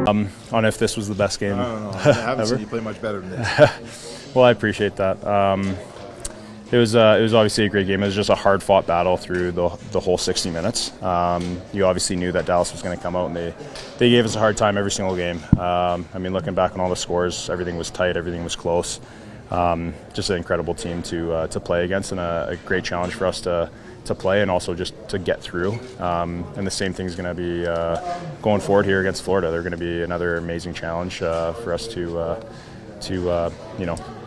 On if this was the best game. I don't know. I haven't seen you play much better than this. Well, I appreciate that. It was obviously a great game. It was just a hard-fought battle through the whole 60 minutes. You obviously knew that Dallas was going to come out, and they gave us a hard time every single game. I mean, looking back on all the scores, everything was tight, everything was close. Just an incredible team to play against, and a great challenge for us to play and also just to get through. And the same thing is going to be going forward here against Florida. They're going to be another amazing challenge for us to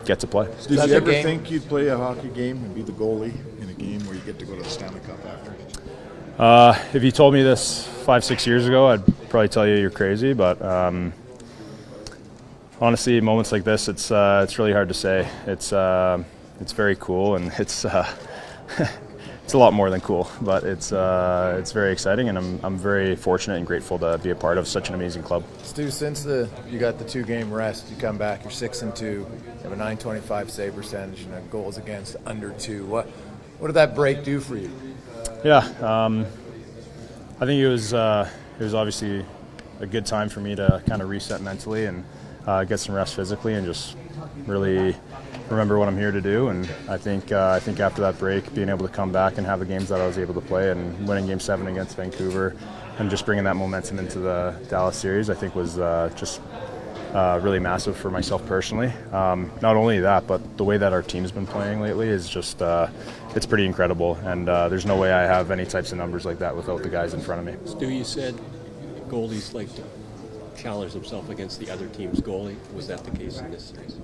get to play. Did you ever think you'd play a hockey game and be the goalie in a game where you get to go to the Stanley Cup after? If you told me this 5-6 years ago, I'd probably tell you you're crazy. But honestly, moments like this, it's really hard to say. It's very cool, and it's it's a lot more than cool, but it's very exciting, and I'm very fortunate and grateful to be a part of such an amazing club. Stu, since you got the 2-game rest, you come back, you're 6-2, you have a .925 save percentage and a goals against under 2. What did that break do for you? Yeah, I think it was obviously a good time for me to kind of reset mentally and get some rest physically and just really remember what I'm here to do. And I think after that break, being able to come back and have the games that I was able to play and winning Game 7 against Vancouver and just bringing that momentum into the Dallas series, I think was just really massive for myself personally. Not only that, but the way that our team's been playing lately is just it's pretty incredible. And there's no way I have any types of numbers like that without the guys in front of me. Stu, you said goalies like to challenge themselves against the other team's goalie. Was that the case in this series?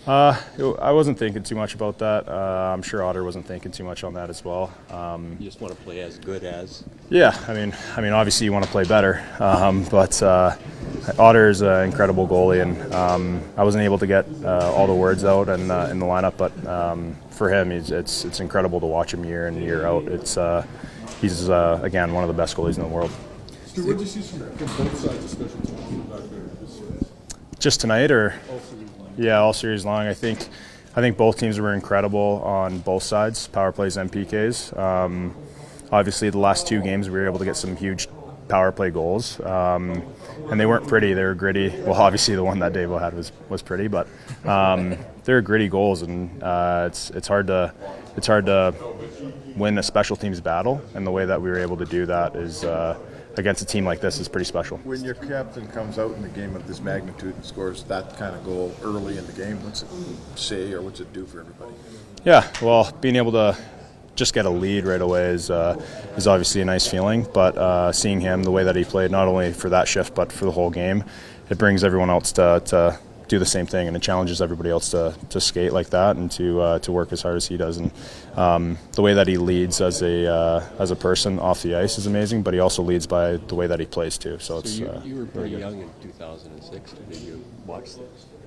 I wasn't thinking too much about that. I'm sure Otter wasn't thinking too much on that as well. You just want to play as good as? Yeah, I mean, obviously you want to play better, but Otter is an incredible goalie, and I wasn't able to get all the words out in the lineup. But for him, it's incredible to watch him year in year out. He's again one of the best goalies in the world. Stu, what did you see from both sides of special teams back there this series? Just tonight, or? Yeah, all series long. I think both teams were incredible on both sides, power plays and PKs. Obviously, the last 2 games we were able to get some huge power play goals, and they weren't pretty. They were gritty. Well, obviously the one that Dave had was pretty, but they were gritty goals, and it's hard to win a special teams battle. And the way that we were able to do that is against a team like this is pretty special. When your captain comes out in a game of this magnitude and scores that kind of goal early in the game, what's it say or what's it do for everybody? Yeah, well, being able to just get a lead right away is obviously a nice feeling, but seeing him, the way that he played, not only for that shift but for the whole game, it brings everyone else to do the same thing, and it challenges everybody else to skate like that and to work as hard as he does. And the way that he leads as a person off the ice is amazing, but he also leads by the way that he plays too. So you were pretty young in 2006. Did you watch the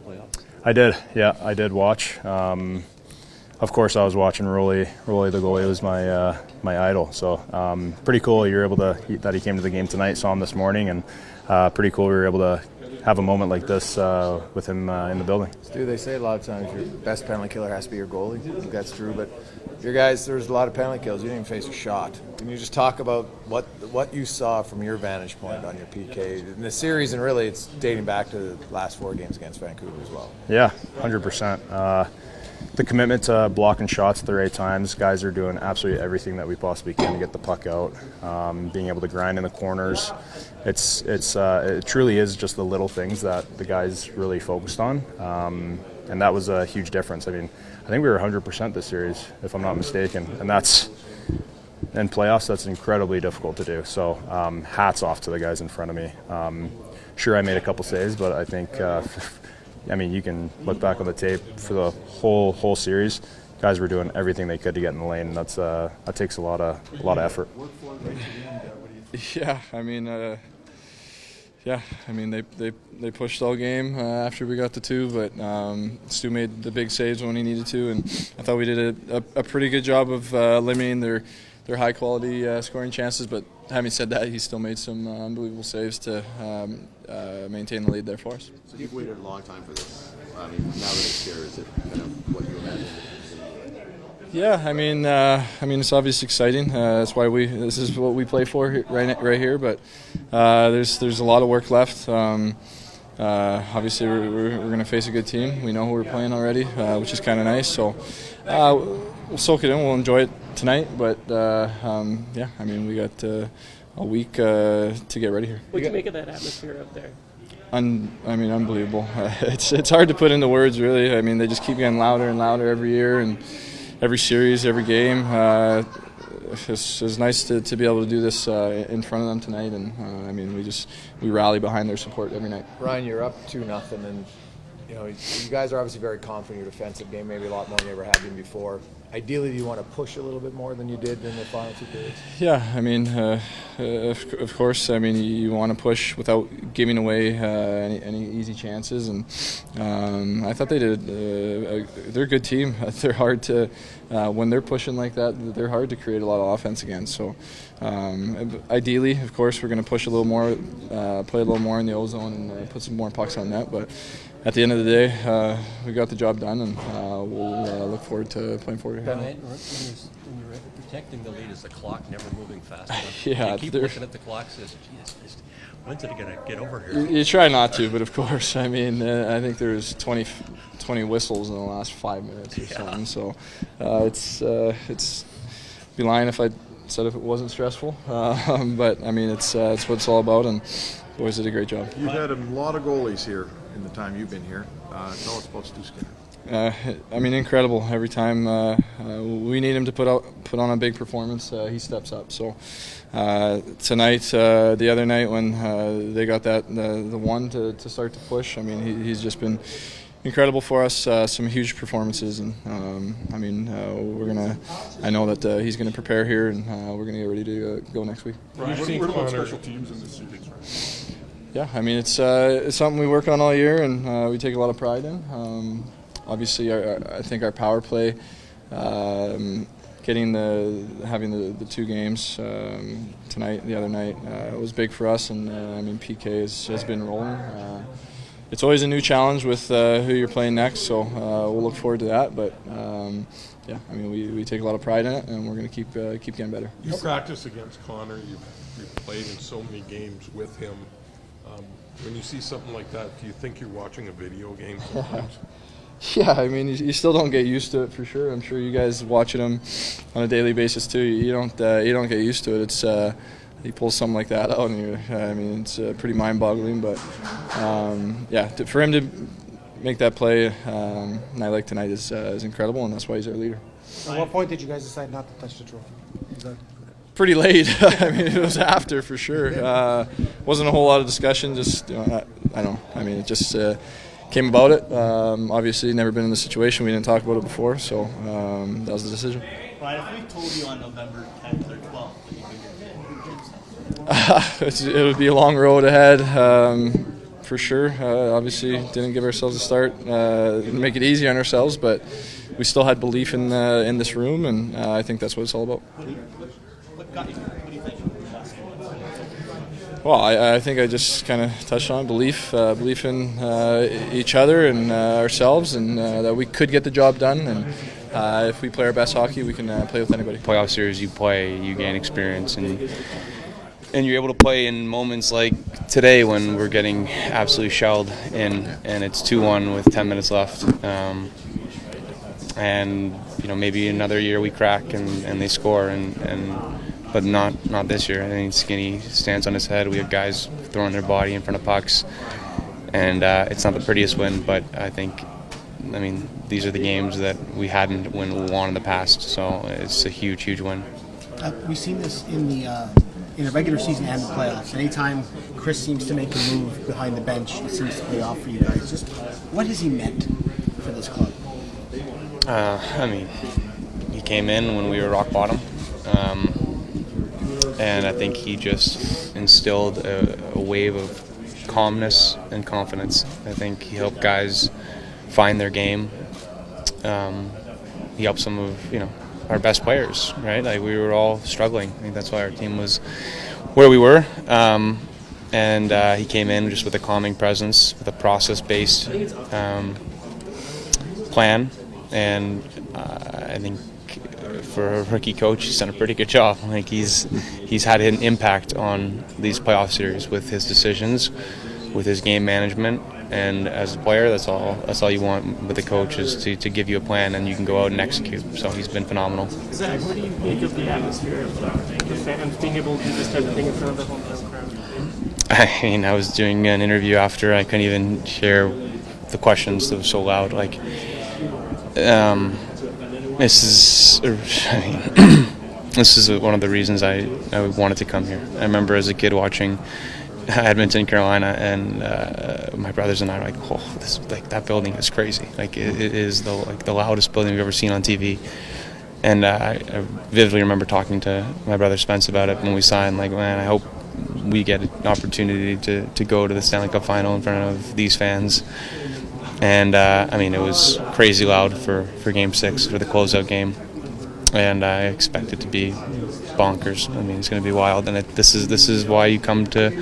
playoffs? I did. Yeah, I did watch. Of course, I was watching Rolly. Rolly, the goalie, was my idol. So pretty cool. You were able that he came to the game tonight. Saw him this morning, and pretty cool. We were able to have a moment like this with him in the building. Stu, they say a lot of times your best penalty killer has to be your goalie. I think that's true, but your guys, there's a lot of penalty kills. You didn't even face a shot. Can you just talk about what you saw from your vantage point on your PK in the series, and really it's dating back to the last 4 games against Vancouver as well? Yeah, 100%. The commitment to blocking shots at the right times. Guys are doing absolutely everything that we possibly can to get the puck out. Being able to grind in the corners. It truly is just the little things that the guys really focused on, and that was a huge difference. I mean, I think we were 100% this series, if I'm not mistaken, and that's in playoffs. That's incredibly difficult to do. So hats off to the guys in front of me. Sure, I made a couple saves, but I think. I mean, you can look back on the tape for the whole series. Guys were doing everything they could to get in the lane, and that takes a lot of effort. Yeah, I mean, they pushed all game after we got the 2, but Stu made the big saves when he needed to, and I thought we did a pretty good job of eliminating their high quality scoring chances. But having said that, he still made some unbelievable saves to maintain the lead there for us. So you've waited a long time for this. I mean, now that it's here, is it kind of what you imagined? Yeah, I mean, it's obviously exciting. That's why this is what we play for right here. But there's a lot of work left. Obviously, we're going to face a good team. We know who we're playing already, which is kind of nice. So we'll soak it in. We'll enjoy it tonight. But yeah, I mean, we got a week to get ready here. What do you make of that atmosphere out there? I mean, unbelievable. It's hard to put into words, really. I mean, they just keep getting louder and louder every year, and every series, every game. It's nice to be able to do this in front of them tonight, and I mean, we rally behind their support every night. Ryan, you're up 2-0, and you know you guys are obviously very confident in your defensive game, maybe a lot more than you ever have been before. Ideally, do you want to push a little bit more than you did in the final 2 periods? Yeah, I mean, of course. I mean, you want to push without giving away any easy chances, and I thought they did. They're a good team. They're hard to when they're pushing like that. They're hard to create a lot of offense against. So, ideally, of course, we're going to push a little more, play a little more in the O zone, and put some more pucks on net. But at the end of the day, we got the job done, and we'll look forward to playing forward here. When you're protecting the lead, is the clock never moving fast enough? Yeah, you keep looking at the clock, says, "Geez, when's it going to get over here?" You try not to, but of course, I mean, I think there was 20 whistles in the last 5 minutes or something. So it's be lying if I said if it wasn't stressful. But I mean, it's what it's all about, and boys did a great job. You've had a lot of goalies here in the time you've been here. Tell us about Stu Skinner. I mean, incredible. Every time we need him to put on a big performance, he steps up. So tonight, the other night when they got the one to start to push, I mean, he's just been incredible for us. Some huge performances, and I mean, I know that he's gonna prepare here, and we're gonna get ready to go next week. Right. What about special teams in this series? Right? Yeah, I mean, it's something we work on all year, and we take a lot of pride in. Obviously, I think our power play, having the 2 games tonight, the other night, was big for us, and I mean, PK has been rolling. It's always a new challenge with who you're playing next, so we'll look forward to that. But yeah, I mean, we take a lot of pride in it, and we're going to keep getting better. You practice against Connor. You've played in so many games with him. When you see something like that, do you think you're watching a video game sometimes? Yeah, I mean, you still don't get used to it for sure. I'm sure you guys watching him on a daily basis too. You don't get used to it. It's he pulls something like that out, and I mean, it's pretty mind-boggling. But yeah, for him to make that play a night like tonight is incredible, and that's why he's our leader. At what point did you guys decide not to touch the trophy? Pretty late. I mean, it was after for sure. Wasn't a whole lot of discussion. Just I don't know. I mean, it just came about it. Obviously, never been in this situation. We didn't talk about it before, so that was the decision. Ryan, if we told you on November 10th or 12th that you could get it would be a long road ahead, for sure. Obviously, didn't give ourselves a start, make it easy on ourselves, but we still had belief in this room, and I think that's what it's all about. What got you? What do you think? Well, I think I just kind of touched on belief in each other and ourselves, and that we could get the job done. And if we play our best hockey, we can play with anybody. Playoff series, you gain experience, and you're able to play in moments like today when we're getting absolutely shelled and it's 2-1 with 10 minutes left. And maybe another year we crack and they score but not this year. I think Skinny stands on his head. We have guys throwing their body in front of pucks, and it's not the prettiest win, but I mean, these are the games that we hadn't won in the past, so it's a huge win. We've seen this in the regular season and the playoffs. Anytime Chris seems to make a move behind the bench, it seems to pay off for you guys. Just what has he meant for this club? I mean, he came in when we were rock bottom. And I think he just instilled a wave of calmness and confidence. I think he helped guys find their game. He helped some of our best players, right? Like, we were all struggling. I think that's why our team was where we were. And he came in just with a calming presence, with a process-based plan. And I think for a rookie coach, he's done a pretty good job. Like he's had an impact on these playoff series with his decisions, with his game management, and as a player, that's all you want with the coach is to give you a plan and you can go out and execute. So he's been phenomenal. Zach, what do you make of the atmosphere of the fans being able to do this type of thing in front of the hometown crowd? I mean, I was doing an interview after. I couldn't even hear the questions. It was so loud. Like, this is one of the reasons I wanted to come here. I remember as a kid watching Edmonton, Carolina, and my brothers and I were like, "Oh, that building is crazy! Like, it is the loudest building we've ever seen on TV." And I vividly remember talking to my brother Spence about it when we signed. Like, man, I hope we get an opportunity to go to the Stanley Cup final in front of these fans. And I mean, it was crazy loud for Game 6 for the closeout game, and I expect it to be bonkers. I mean, it's going to be wild, and this is why you come to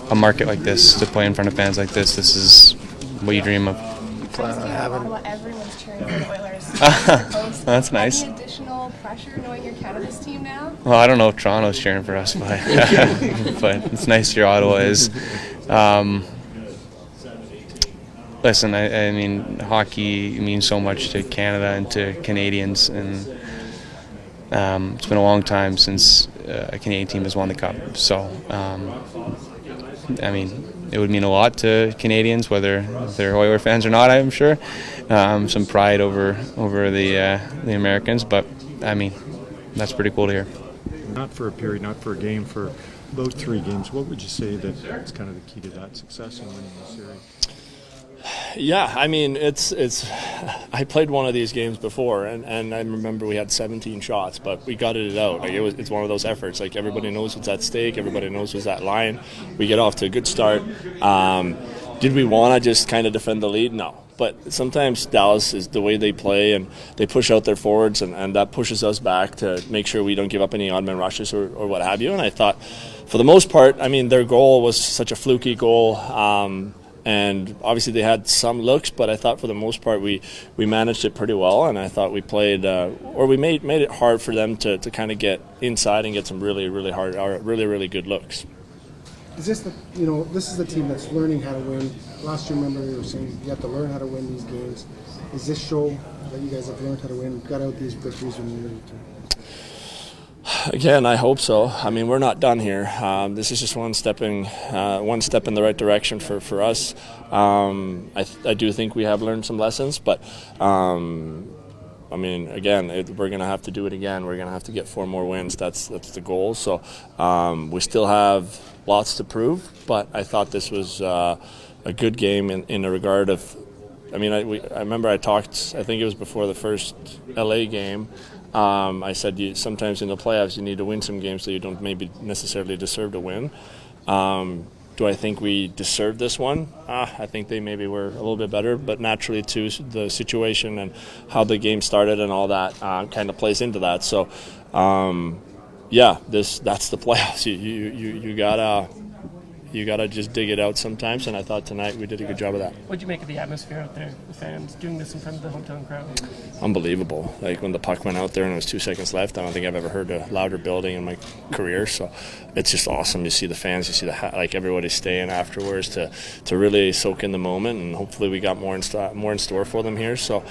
a market like this, to play in front of fans like this. This is what you dream of. Everyone's cheering for the Oilers. That's nice. Any additional pressure knowing you're Canada's team now? Well, I don't know if Toronto's cheering for us, but but it's nice to hear Ottawa is. Listen, I mean, hockey means so much to Canada and to Canadians, and it's been a long time since a Canadian team has won the Cup. So, I mean, it would mean a lot to Canadians, whether they're Oiler fans or not, I'm sure. Some pride over the Americans, but, I mean, that's pretty cool to hear. Not for a period, not for a game, for about 3 games. What would you say that's kind of the key to that success in winning the series? Yeah, I mean, it's. I played one of these games before, and I remember we had 17 shots, but we gutted it out. Like it's one of those efforts. Like everybody knows what's at stake. Everybody knows what's at line. We get off to a good start. Did we want to just kind of defend the lead? No. But sometimes Dallas is the way they play, and they push out their forwards, and that pushes us back to make sure we don't give up any odd man rushes or what have you. And I thought, for the most part, I mean, their goal was such a fluky goal. And obviously they had some looks, but I thought for the most part we managed it pretty well, and I thought we played or we made it hard for them to kind of get inside and get some really really good looks. Is this this is the team that's learning how to win? Last year, remember you were saying you have to learn how to win these games. Is this show that you guys have learned how to win, got out these victories when you're ready to? Again, I hope so. I mean, we're not done here. This is just one step in the right direction for us. I do think we have learned some lessons, but I mean, again, we're going to have to do it again. We're going to have to get 4 more wins. That's the goal. So we still have lots to prove, but I thought this was a good game in the regard of. I mean, I remember I talked. I think it was before the first LA game. I said sometimes in the playoffs you need to win some games that you don't maybe necessarily deserve to win. Do I think we deserved this one? I think they maybe were a little bit better, but naturally too the situation and how the game started and all that kind of plays into that. So, yeah, that's the playoffs. You gotta just dig it out sometimes, and I thought tonight we did a good job of that. What'd you make of the atmosphere out there, the fans doing this in front of the hometown crowd? Unbelievable. Like when the puck went out there and there was 2 seconds left, I don't think I've ever heard a louder building in my career. So it's just awesome. You see the fans, you see like everybody staying afterwards to really soak in the moment, and hopefully we got more in store for them here. So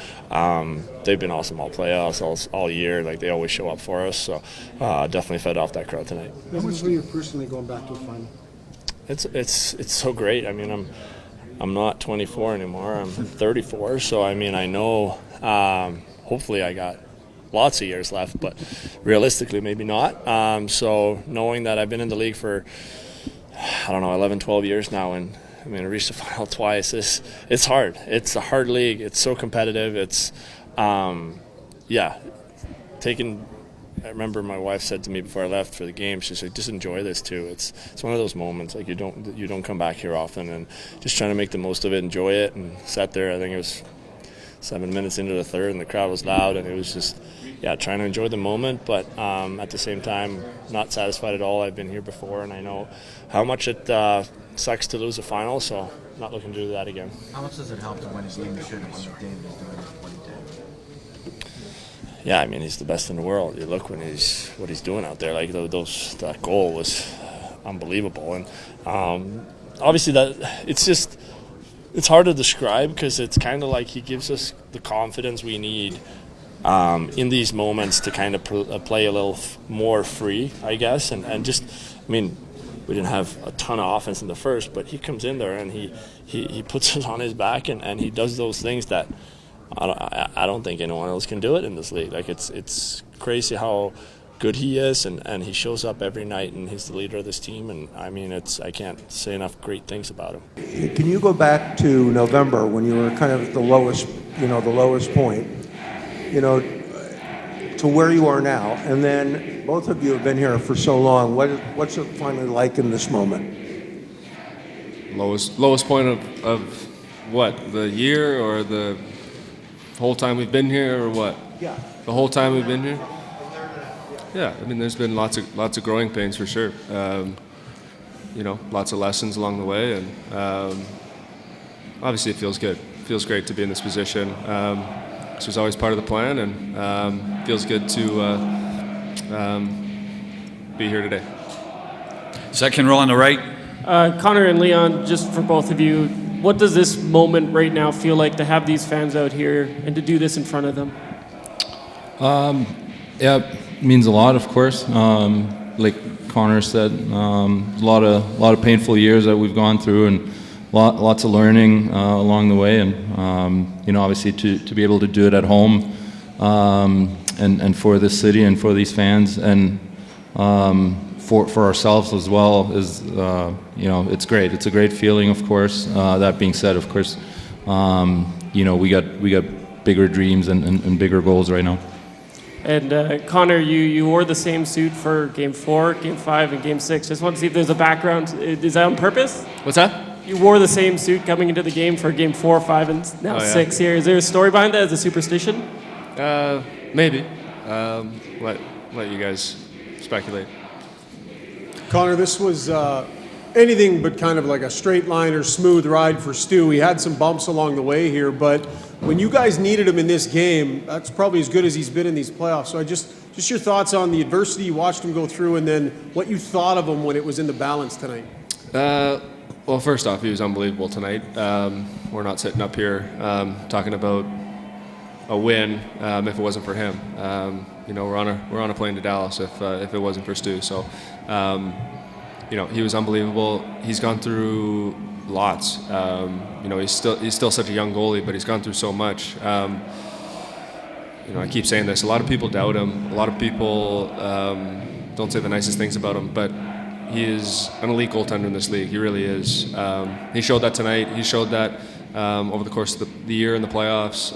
they've been awesome all playoffs, all year. Like they always show up for us. So definitely fed off that crowd tonight. How much for you personally going back to a final? It's so great. I mean, I'm not 24 anymore. I'm 34. So I mean, I know. Hopefully, I got lots of years left, but realistically, maybe not. So knowing that I've been in the league for 11, 12 years now, and I mean, I reached the final twice. It's hard. It's a hard league. It's so competitive. It's I remember my wife said to me before I left for the game, she said, just enjoy this too. It's one of those moments, like you don't come back here often, and just trying to make the most of it, enjoy it, and sat there, I think it was 7 minutes into the third, and the crowd was loud, and it was just, trying to enjoy the moment, but at the same time, not satisfied at all. I've been here before, and I know how much it sucks to lose a final, so not looking to do that again. How much does it help to win a game you shouldn't when McDavid is doing what he did? yeah, I mean, he's the best in the world. You look what he's doing out there. Like that goal was unbelievable, and obviously it's hard to describe because it's kind of like he gives us the confidence we need in these moments to kind of play a little more free, I guess, and just, I mean, we didn't have a ton of offense in the first, but he comes in there and he puts us on his back and he does those things that I don't think anyone else can do it in this league. Like it's crazy how good he is, and he shows up every night, and he's the leader of this team. And I mean, I can't say enough great things about him. Can you go back to November when you were kind of at the lowest point, to where you are now, and then both of you have been here for so long. What's it finally like in this moment? Lowest point of what? The year or the whole time we've been here, or what? Yeah. The whole time we've been here. Yeah, I mean, there's been lots of growing pains for sure. Lots of lessons along the way, and obviously it feels good. It feels great to be in this position. This was always part of the plan, and feels good to be here today. Second row on the right. Connor and Leon, just for both of you, what does this moment right now feel like to have these fans out here and to do this in front of them? Yeah, it means a lot, of course. Like Connor said, a lot of painful years that we've gone through, and lots of learning along the way, and obviously to be able to do it at home, and for this city and for these fans, and for ourselves as well is it's great. It's a great feeling, of course. That being said, of course, we got bigger dreams and bigger goals right now. And Connor, you wore the same suit for Game 4, Game 5, and Game 6. Just want to see if there's a background. Is that on purpose? What's that? You wore the same suit coming into the game for Game 4, 5, and now 6 here. Is there a story behind that? Is it a superstition? Maybe. Let you guys speculate. Connor, this was anything but kind of like a straight line or smooth ride for Stu. He had some bumps along the way here, but when you guys needed him in this game, that's probably as good as he's been in these playoffs. So just your thoughts on the adversity you watched him go through, and then what you thought of him when it was in the balance tonight. Well, first off, he was unbelievable tonight. We're not sitting up here talking about a win if it wasn't for him. We're on a plane to Dallas if it wasn't for Stu. So, he was unbelievable. He's gone through lots. He's still such a young goalie, but he's gone through so much. I keep saying this. A lot of people doubt him. A lot of people don't say the nicest things about him, but he is an elite goaltender in this league. He really is. He showed that tonight. He showed that over the course of the year in the playoffs.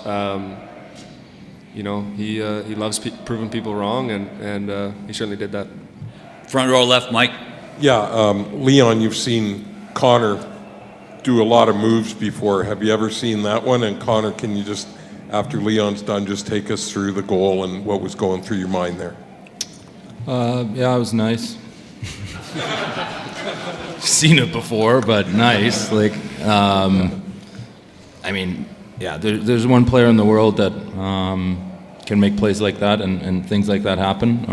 He loves proving people wrong, and he certainly did that. Front row left, Mike. Yeah, Leon, you've seen Connor do a lot of moves before. Have you ever seen that one? And Connor, can you just, after Leon's done, just take us through the goal and what was going through your mind there? Yeah, it was nice. Seen it before, but nice. There's one player in the world that can make plays like that and things like that happen.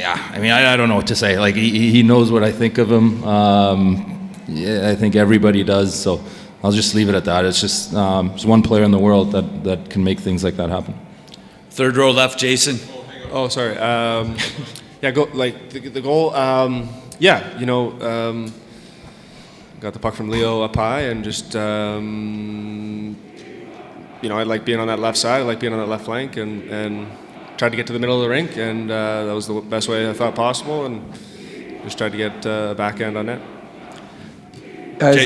I don't know what to say. Like he knows what I think of him. I think everybody does. So I'll just leave it at that. It's just there's one player in the world that can make things like that happen. Third row left, Jason. Oh, sorry. The goal. Got the puck from Leo up high, and just I like being on that left side. I like being on that left flank, and tried to get to the middle of the rink, and that was the best way I thought possible, and just tried to get a backhand on net. As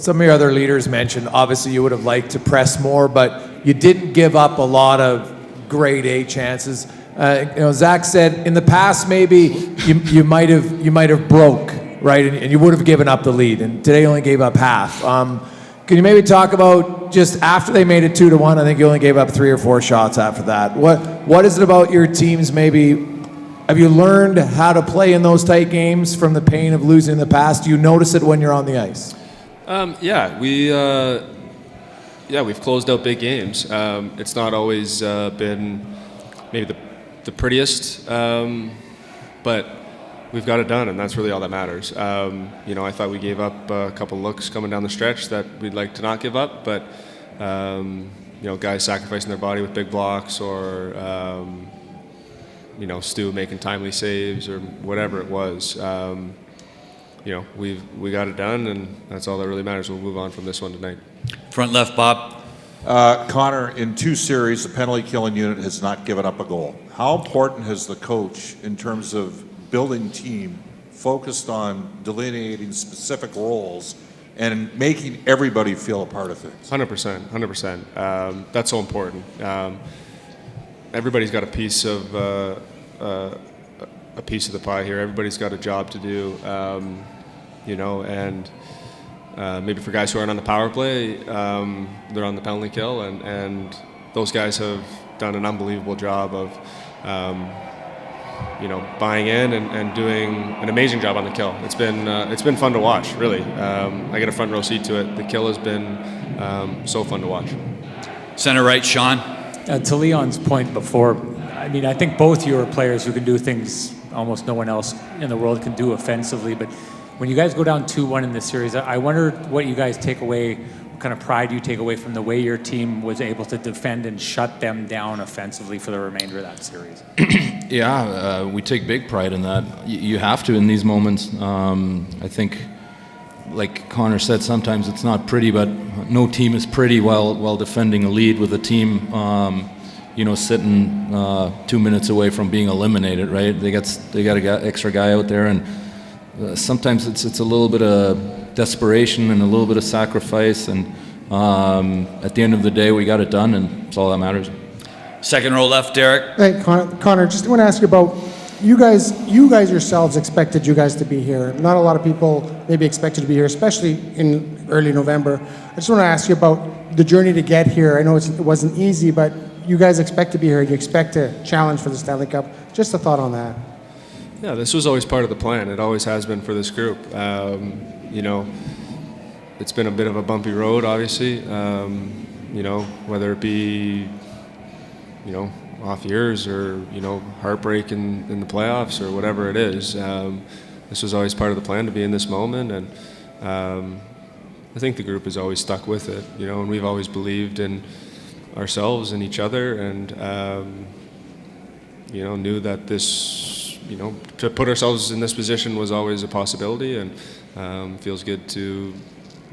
some of your other leaders mentioned, obviously you would have liked to press more, but you didn't give up a lot of grade A chances. Zach said in the past maybe you might have broke, right, and you would have given up the lead, and today you only gave up half. Can you maybe talk about just after they made it 2-1? I think you only gave up 3 or 4 shots after that. What is it about your teams? Maybe have you learned how to play in those tight games from the pain of losing in the past? Do you notice it when you're on the ice? yeah, we've closed out big games. It's not always been maybe the prettiest, but we've got it done, and that's really all that matters. I thought we gave up a couple looks coming down the stretch that we'd like to not give up, but guys sacrificing their body with big blocks, or Stu making timely saves, or whatever it was. We got it done, and that's all that really matters. We'll move on from this one tonight. Front left, Bob. Connor, in 2 series, the penalty killing unit has not given up a goal. How important has the coach, in terms of building team, focused on delineating specific roles and making everybody feel a part of things? 100%. That's so important. Everybody's got a piece of the pie here. Everybody's got a job to do, and maybe for guys who aren't on the power play, they're on the penalty kill, and those guys have done an unbelievable job of buying in and doing an amazing job on the kill. It's been fun to watch, really. I get a front row seat to it. The kill has been so fun to watch. Center right, Sean. To Leon's point before, I think both you are players who can do things almost no one else in the world can do offensively, but when you guys go down 2-1 in this series, I wonder what you guys take away, what kind of pride you take away from the way your team was able to defend and shut them down offensively for the remainder of that series. Yeah, we take big pride in that. You have to in these moments. I think, like Connor said, sometimes it's not pretty, but no team is pretty while defending a lead with a team, sitting 2 minutes away from being eliminated. Right? They got an extra guy out there, and sometimes it's a little bit of desperation and a little bit of sacrifice, and at the end of the day, we got it done, and it's all that matters. Second row left, Derek. Hey, Connor, just want to ask you about you guys yourselves expected you guys to be here. Not a lot of people maybe expected to be here, especially in early November. I just want to ask you about the journey to get here. I know it wasn't easy, but you guys expect to be here. You expect to challenge for the Stanley Cup. Just a thought on that. Yeah, this was always part of the plan. It always has been for this group. It's been a bit of a bumpy road, obviously. Whether it be, off years or, heartbreak in the playoffs or whatever it is. This was always part of the plan to be in this moment, and I think the group has always stuck with it, and we've always believed in ourselves and each other, and knew that this, to put ourselves in this position was always a possibility, and feels good to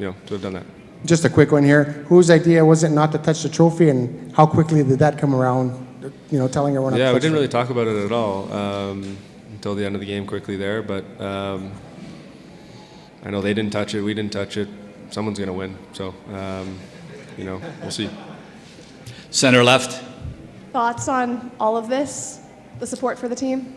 have done that. Just a quick one here. Whose idea was it not to touch the trophy, and how quickly did that come around? Telling everyone. Yeah, we didn't really talk about it at all until the end of the game. Quickly there, but I know they didn't touch it. We didn't touch it. Someone's going to win, so we'll see. Center left. Thoughts on all of this? The support for the team?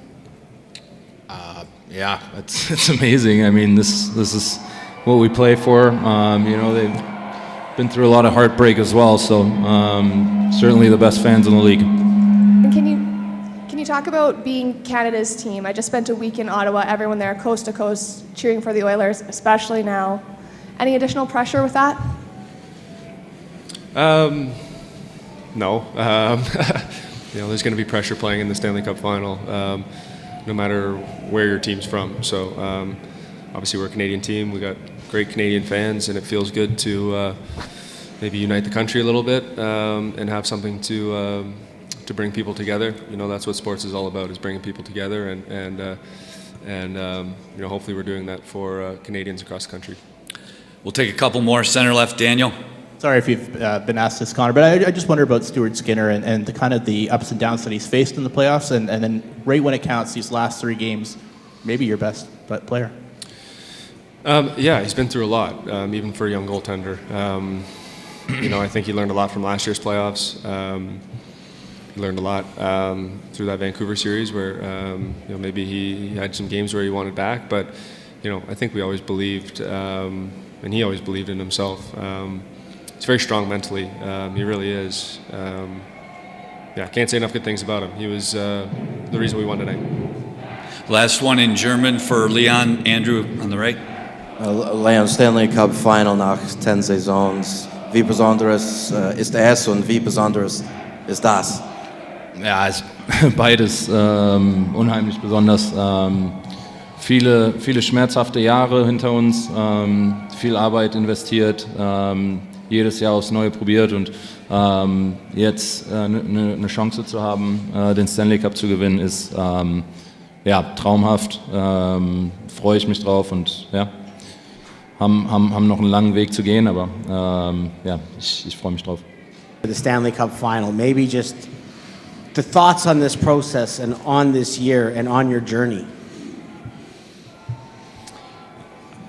Yeah, it's amazing. This is what we play for. They've been through a lot of heartbreak as well, so certainly the best fans in the league. And can you talk about being Canada's team? I just spent a week in Ottawa. Everyone there, coast to coast, cheering for the Oilers, especially now. Any additional pressure with that? No. There's going to be pressure playing in the Stanley Cup final, no matter where your team's from. So obviously we're a Canadian team. We got great Canadian fans, and it feels good to maybe unite the country a little bit and have something to bring people together. That's what sports is all about, is bringing people together, and hopefully we're doing that for Canadians across the country. We'll take a couple more. Center left, Daniel. Sorry if you've been asked this, Connor, but I just wonder about Stuart Skinner and the kind of the ups and downs that he's faced in the playoffs, and then right when it counts, these last 3 games, maybe your best player. Yeah, he's been through a lot, even for a young goaltender. I think he learned a lot from last year's playoffs. He learned a lot through that Vancouver series where maybe he had some games where he wanted back, but I think we always believed, and he always believed in himself. He's very strong mentally. He really is. Can't say enough good things about him. He was the reason we won tonight. Last one in German for Leon. Andrew on the right. Leon, Stanley Cup Final nach 10 Saisons. wie besonderes ist es und wie besonderes ist das? Ja, es beides unheimlich besonders. Viele schmerzhafte Jahre hinter uns, viel Arbeit investiert, jedes Jahr aufs Neue probiert und jetzt eine Chance zu haben, den Stanley Cup zu gewinnen, ist ja, traumhaft. Freue ich mich drauf und ja, haben noch einen langen Weg zu gehen, aber ja, ich freue mich drauf. The Stanley Cup final, maybe just the thoughts on this process and on this year and on your journey.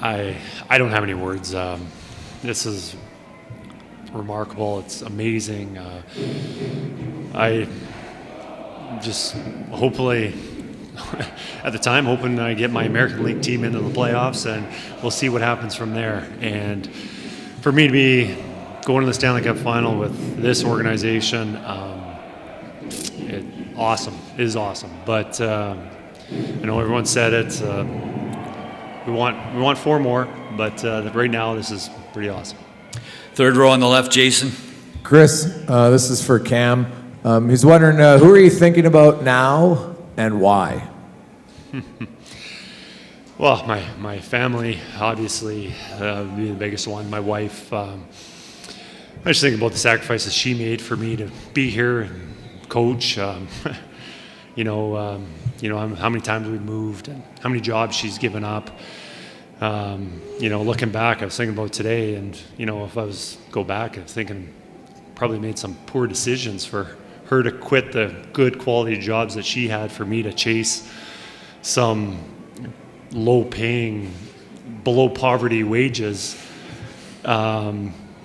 I don't have any words. This is remarkable. It's amazing. I just hopefully at the time hoping I get my American League team into the playoffs, and we'll see what happens from there. And for me to be going to the Stanley Cup final with this organization, it is awesome. But I know everyone said it. We want 4 more, but right now this is pretty awesome. Third row on the left, Jason. Chris, this is for Cam. He's wondering, who are you thinking about now and why? Well, my family, obviously, be the biggest one. My wife, I just think about the sacrifices she made for me to be here and coach. You know how many times we've moved and how many jobs she's given up. You know, looking back, I was thinking about today, and you know, if I was go back, I was thinking probably made some poor decisions for her to quit the good quality jobs that she had for me to chase some low-paying, below poverty wages,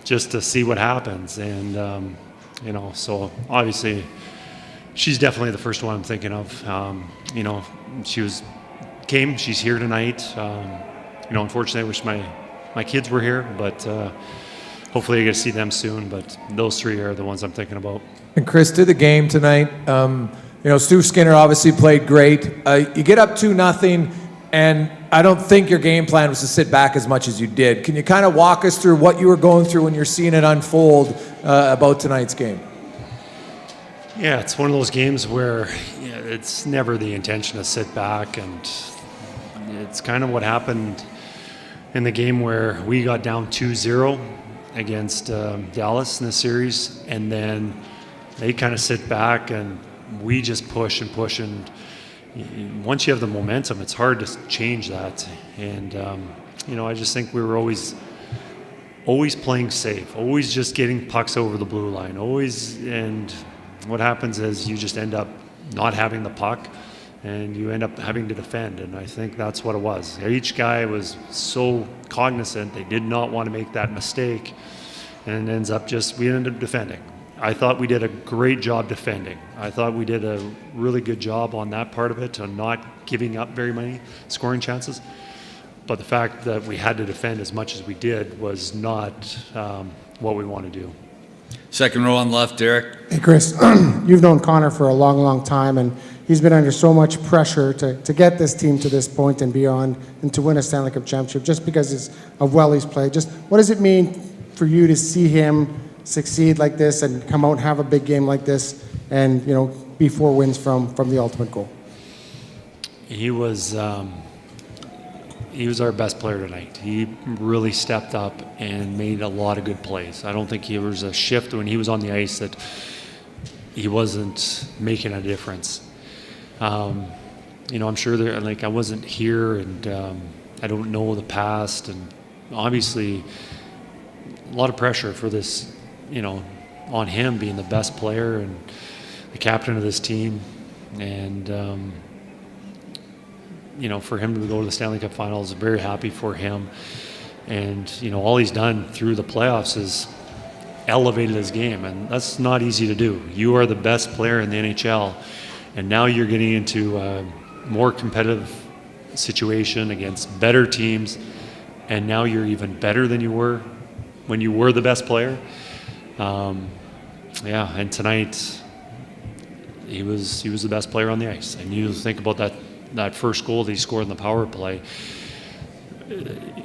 just to see what happens. And you know, so obviously, she's definitely the first one I'm thinking of. You know, she's here tonight. You know, unfortunately, I wish my kids were here, but hopefully I get to see them soon. But those 3 are the ones I'm thinking about. And Chris, to the game tonight, you know, Stu Skinner obviously played great. You get up 2-0, and I don't think your game plan was to sit back as much as you did. Can you kind of walk us through what you were going through when you're seeing it unfold about tonight's game? Yeah, it's one of those games where it's never the intention to sit back, and it's kind of what happened in the game where we got down 2-0 against Dallas in the series, and then they kind of sit back and we just push and push, and once you have the momentum, it's hard to change that. And you know, I just think we were always playing safe, always just getting pucks over the blue line, and what happens is you just end up not having the puck and you end up having to defend, and I think that's what it was. Each guy was so cognizant they did not want to make that mistake, and it ends up we ended up defending. I thought we did a great job defending. I thought we did a really good job on that part of it, on not giving up very many scoring chances. But the fact that we had to defend as much as we did was not what we want to do. Second row on the left, Derek. Hey, Chris, you've known Connor for a long, long time, and he's been under so much pressure to get this team to this point and beyond, and to win a Stanley Cup championship just because of well he's played. Just what does it mean for you to see him succeed like this and come out and have a big game like this and, you know, be 4 wins from the ultimate goal? He was our best player tonight. He really stepped up and made a lot of good plays. I don't think there was a shift when he was on the ice that he wasn't making a difference. You know, I'm sure I wasn't here, and I don't know the past, and obviously a lot of pressure for this, you know, on him being the best player and the captain of this team, and you know, for him to go to the Stanley Cup Finals, very happy for him. And you know, all he's done through the playoffs is elevated his game, and that's not easy to do. You are the best player in the NHL, and now you're getting into a more competitive situation against better teams, and now you're even better than you were when you were the best player. Yeah, and tonight he was the best player on the ice. And you think about that first goal that he scored in the power play.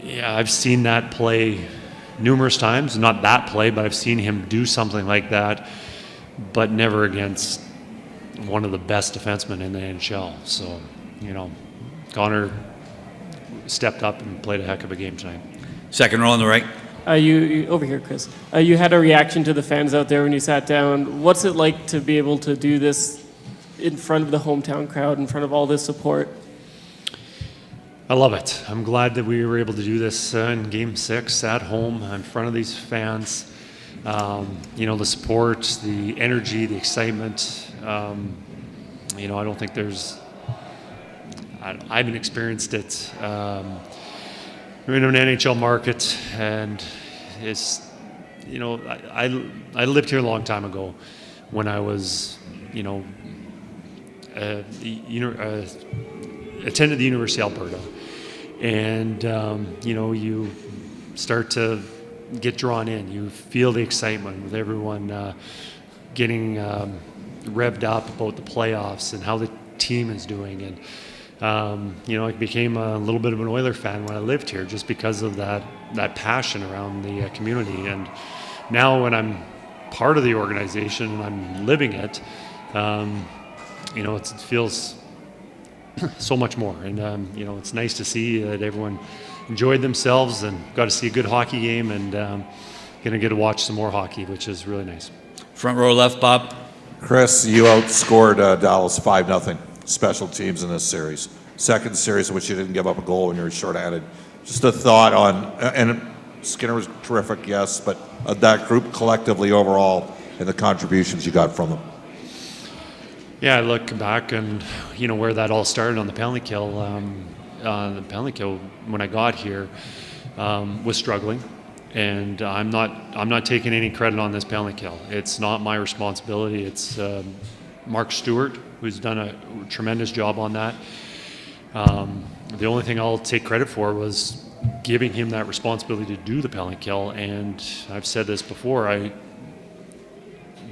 Yeah, I've seen that play numerous times, not that play, but I've seen him do something like that, but never against one of the best defensemen in the NHL. So, Connor stepped up and played a heck of a game tonight. Second row on the right. You over here, Chris. You had a reaction to the fans out there when you sat down. What's it like to be able to do this in front of the hometown crowd, in front of all this support? I love it. I'm glad that we were able to do this in Game 6 at home in front of these fans. The support, the energy, the excitement. I don't think I haven't experienced it. We're in an NHL market, and it's, I lived here a long time ago when I was, attended the University of Alberta. And, you start to get drawn in. You feel the excitement with everyone getting revved up about the playoffs and how the team is doing. And, I became a little bit of an Oiler fan when I lived here just because of that passion around the community. And now when I'm part of the organization and I'm living it, it feels so much more. And, it's nice to see that everyone enjoyed themselves and got to see a good hockey game, and going to get to watch some more hockey, which is really nice. Front row left, Bob. Chris, you outscored Dallas 5-0. Special teams in this series. Second series in which you didn't give up a goal when you were shorthanded. Just a thought on, and Skinner was terrific, yes, but that group collectively overall and the contributions you got from them. Yeah, I look back and where that all started on the penalty kill. The penalty kill when I got here was struggling, and I'm not taking any credit on this penalty kill. It's not my responsibility. It's Mark Stewart, who's done a tremendous job on that. The only thing I'll take credit for was giving him that responsibility to do the penalty kill, and I've said this before, I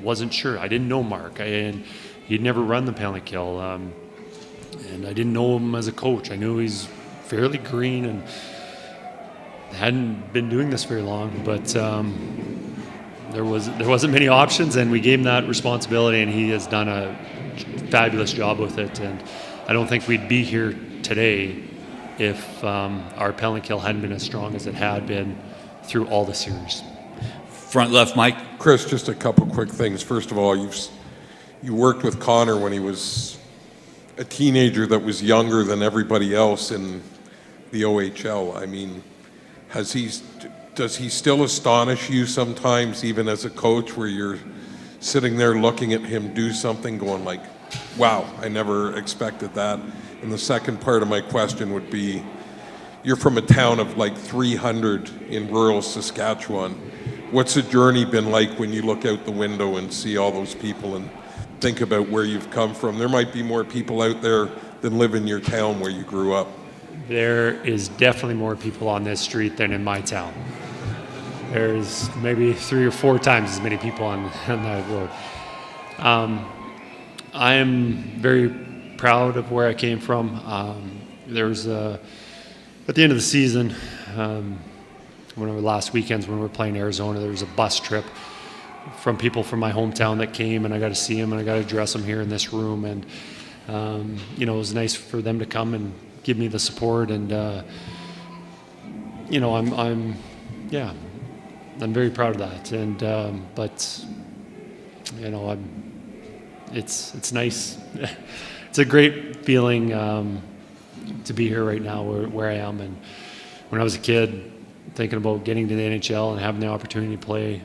wasn't sure. I didn't know Mark, and he'd never run the penalty kill, and I didn't know him as a coach. I knew he's fairly green and hadn't been doing this very long, but there wasn't many options, and we gave him that responsibility, and he has done a fabulous job with it. And I don't think we'd be here today if our penalty kill hadn't been as strong as it had been through all the series. Front left, Mike. Chris, just a couple quick things. First of all, you worked with Connor when he was a teenager that was younger than everybody else in the OHL. I mean, does he still astonish you sometimes, even as a coach, where you're sitting there looking at him do something going like, wow, I never expected that? And the second part of my question would be, you're from a town of like 300 in rural Saskatchewan. What's the journey been like when you look out the window and see all those people and think about where you've come from? There might be more people out there than live in your town where you grew up. There is definitely more people on this street than in my town. There's maybe 3 or 4 times as many people on that road. I am very proud of where I came from. There was at the end of the season, one of the last weekends when we were playing Arizona, there was a bus trip from people from my hometown that came, and I got to see them and I got to address them here in this room. And it was nice for them to come and give me the support. And I'm very proud of that. And it's nice. It's a great feeling to be here right now where I am. And when I was a kid, thinking about getting to the NHL and having the opportunity to play,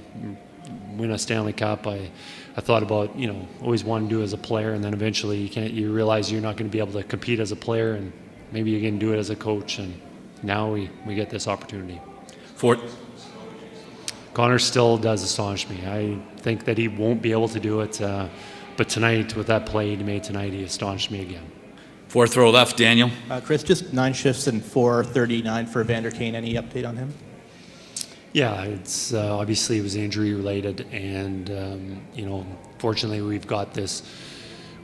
win a Stanley Cup, I thought about, always wanting to do it as a player, and then eventually you realize you're not going to be able to compete as a player, and maybe you can do it as a coach, and now we get this opportunity. Fourth. Connor still does astonish me. I think that he won't be able to do it, but tonight, with that play he made tonight, he astonished me again. Fourth row left, Daniel. Chris, just 9 shifts and 4:39 for Vander Kane. Any update on him? Yeah, it's obviously it was injury related, and fortunately we've got this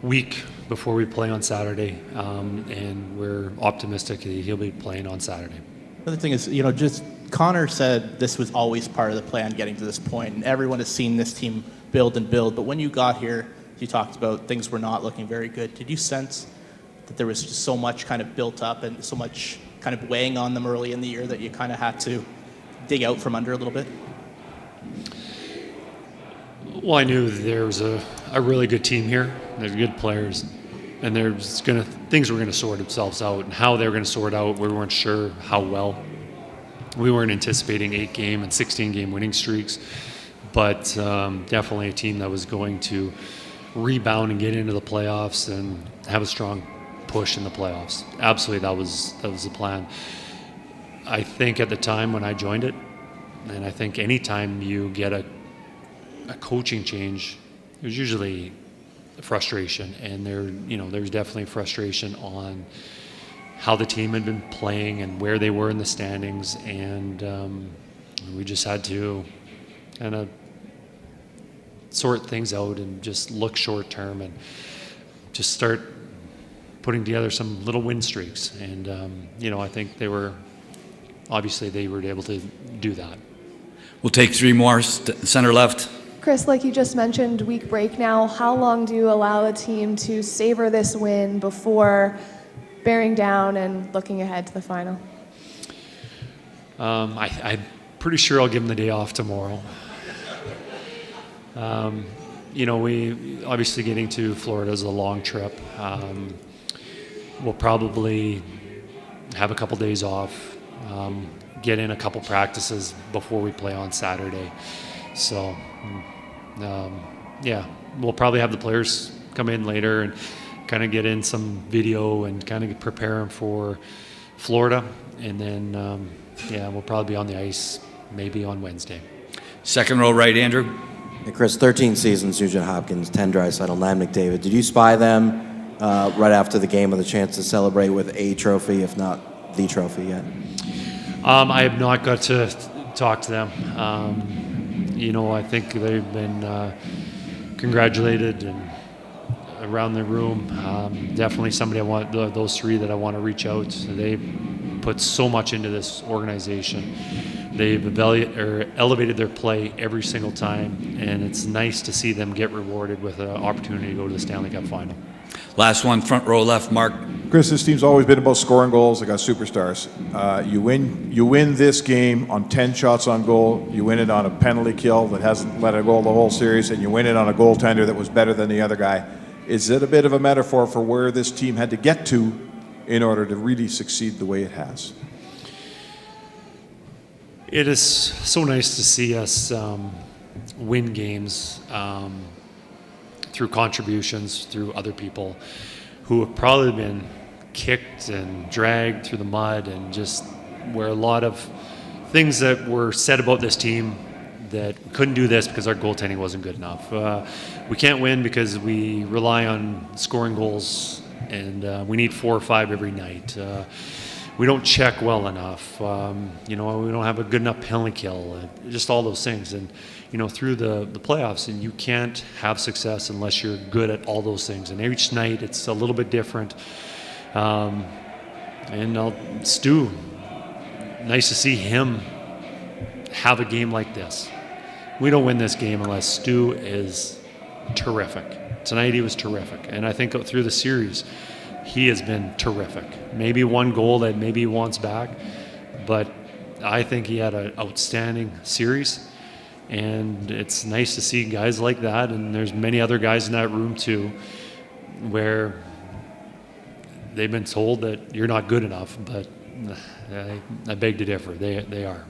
week before we play on Saturday, and we're optimistic that he'll be playing on Saturday. The other thing is, just Connor said this was always part of the plan getting to this point, and everyone has seen this team build and build. But when you got here, you talked about things were not looking very good. Did you sense that there was just so much kind of built up and so much kind of weighing on them early in the year that you kind of had to dig out from under a little bit? Well, I knew there was a really good team here. There's good players, and things were going to sort themselves out. And how they were going to sort out, we weren't sure how well. We weren't anticipating 8-game and 16-game winning streaks, but definitely a team that was going to rebound and get into the playoffs and have a strong push in the playoffs. Absolutely, that was the plan. I think at the time when I joined it, and I think anytime you get a coaching change, there's usually frustration, and there's definitely frustration on how the team had been playing and where they were in the standings, and we just had to kind of sort things out and just look short term and just start putting together some little win streaks. And I think they were able to do that. We'll take three more. Center left. Chris, like you just mentioned, week break now. How long do you allow a team to savor this win before bearing down and looking ahead to the final? I'm pretty sure I'll give them the day off tomorrow. We obviously getting to Florida is a long trip. We'll probably have a couple days off, get in a couple practices before we play on Saturday. So, we'll probably have the players come in later and kind of get in some video and kind of prepare them for Florida. And then, we'll probably be on the ice maybe on Wednesday. Second row right, Andrew. Hey, Chris, 13 seasons, Nugent Hopkins, 10 Draisaitl, 9 McDavid. Did you spy them right after the game with a chance to celebrate with a trophy, if not the trophy yet? I have not got to talk to them. I think they've been congratulated and around the room. Definitely somebody those three that I want to reach out. They put so much into this organization. They've elevated their play every single time, and it's nice to see them get rewarded with an opportunity to go to the Stanley Cup final. Last one, front row left, Mark. Chris, this team's always been about scoring goals. They got superstars. You win this game on 10 shots on goal. You win it on a penalty kill that hasn't let a goal the whole series, and you win it on a goaltender that was better than the other guy. Is it a bit of a metaphor for where this team had to get to in order to really succeed the way it has? It is so nice to see us win games through contributions, through other people who have probably been kicked and dragged through the mud, and just where a lot of things that were said about this team that we couldn't do this because our goaltending wasn't good enough. We can't win because we rely on scoring goals, and we need 4 or 5 every night. We don't check well enough. We don't have a good enough penalty kill. Just all those things. And through the playoffs, and you can't have success unless you're good at all those things. And each night it's a little bit different. Stu, nice to see him have a game like this. We don't win this game unless Stu is terrific. Tonight he was terrific. And I think through the series, he has been terrific. Maybe one goal that maybe he wants back, but I think he had an outstanding series. And it's nice to see guys like that, and there's many other guys in that room too, where they've been told that you're not good enough, but I beg to differ. They are.